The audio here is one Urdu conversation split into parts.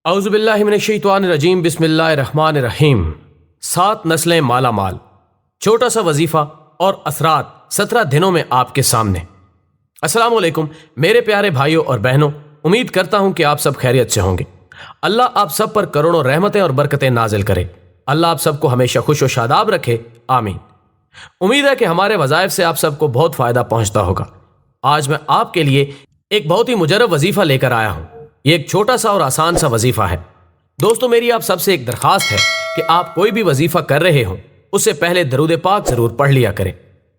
اعوذ باللہ من الشیطان الرجیم، بسم اللہ الرحمن الرحیم۔ 7 نسلیں مالا مال، چھوٹا سا وظیفہ اور اثرات 17 دنوں میں آپ کے سامنے۔ السلام علیکم میرے پیارے بھائیوں اور بہنوں، امید کرتا ہوں کہ آپ سب خیریت سے ہوں گے۔ اللہ آپ سب پر کروڑوں رحمتیں اور برکتیں نازل کرے۔ اللہ آپ سب کو ہمیشہ خوش و شاداب رکھے، آمین۔ امید ہے کہ ہمارے وظائف سے آپ سب کو بہت فائدہ پہنچتا ہوگا۔ آج میں آپ کے لیے ایک بہت ہی مجرب وظیفہ لے کر آیا ہوں۔ یہ ایک چھوٹا سا اور آسان سا وظیفہ ہے۔ دوستو، میری آپ سب سے ایک درخواست ہے کہ آپ کوئی بھی وظیفہ کر رہے ہوں اس سے پہلے درود پاک ضرور پڑھ لیا کریں۔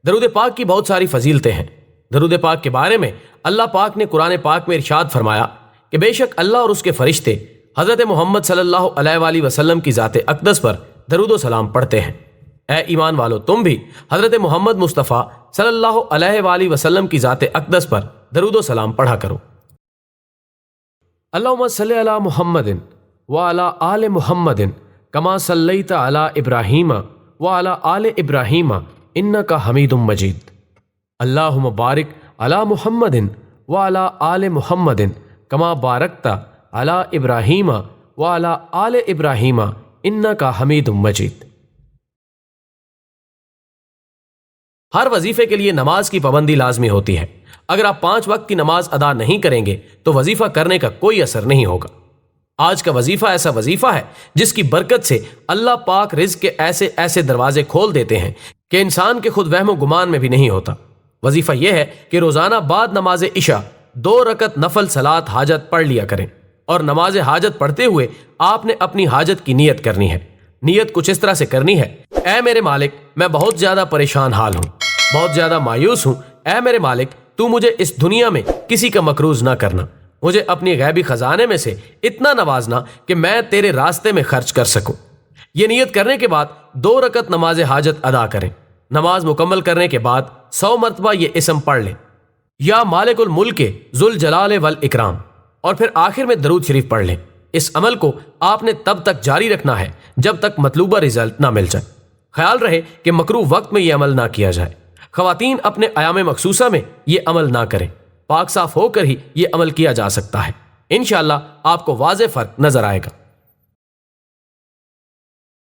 درود پاک کی بہت ساری فضیلتیں ہیں۔ درود پاک کے بارے میں اللہ پاک نے قرآن پاک میں ارشاد فرمایا کہ بے شک اللہ اور اس کے فرشتے حضرت محمد صلی اللہ علیہ وآلہ وسلم کی ذات اقدس پر درود و سلام پڑھتے ہیں۔ اے ایمان والو، تم بھی حضرت محمد مصطفیٰ صلی اللہ علیہ وآلہ وسلم کی ذات اقدس پر درود و سلام پڑھا کرو۔ اللہم صلی علی محمد وعلی آل محمد کما صلیت علی ابراہیم وعلی آل ابراہیم انک حمید مجید۔ اللہم بارک علی محمد وعلی آل محمد کما بارکت علی ابراہیم وعلی آل ابراہیم انک حمید مجید۔ ہر وظیفے کے لیے نماز کی پابندی لازمی ہوتی ہے۔ اگر آپ 5 وقت کی نماز ادا نہیں کریں گے تو وظیفہ کرنے کا کوئی اثر نہیں ہوگا۔ آج کا وظیفہ ایسا وظیفہ ہے جس کی برکت سے اللہ پاک رزق کے ایسے ایسے دروازے کھول دیتے ہیں کہ انسان کے خود وہم و گمان میں بھی نہیں ہوتا۔ وظیفہ یہ ہے کہ روزانہ بعد نماز عشاء 2 رکعت نفل صلاۃ حاجت پڑھ لیا کریں، اور نماز حاجت پڑھتے ہوئے آپ نے اپنی حاجت کی نیت کرنی ہے۔ نیت کچھ اس طرح سے کرنی ہے: اے میرے مالک، میں بہت زیادہ پریشان حال ہوں، بہت زیادہ مایوس ہوں۔ اے میرے مالک، تو مجھے اس دنیا میں کسی کا مقروض نہ کرنا، مجھے اپنی غیبی خزانے میں سے اتنا نوازنا کہ میں تیرے راستے میں خرچ کر سکوں۔ یہ نیت کرنے کے بعد 2 رکعت نماز حاجت ادا کریں۔ نماز مکمل کرنے کے بعد 100 مرتبہ یہ اسم پڑھ لیں: یا مالک الملک ذوالجلال والاکرام، اور پھر آخر میں درود شریف پڑھ لیں۔ اس عمل کو آپ نے تب تک جاری رکھنا ہے جب تک مطلوبہ رزلٹ نہ مل جائے۔ خیال رہے کہ مکروہ وقت میں یہ عمل نہ کیا جائے۔ خواتین اپنے ایام مخصوصہ میں یہ عمل نہ کریں، پاک صاف ہو کر ہی یہ عمل کیا جا سکتا ہے۔ انشاءاللہ آپ کو واضح فرق نظر آئے گا۔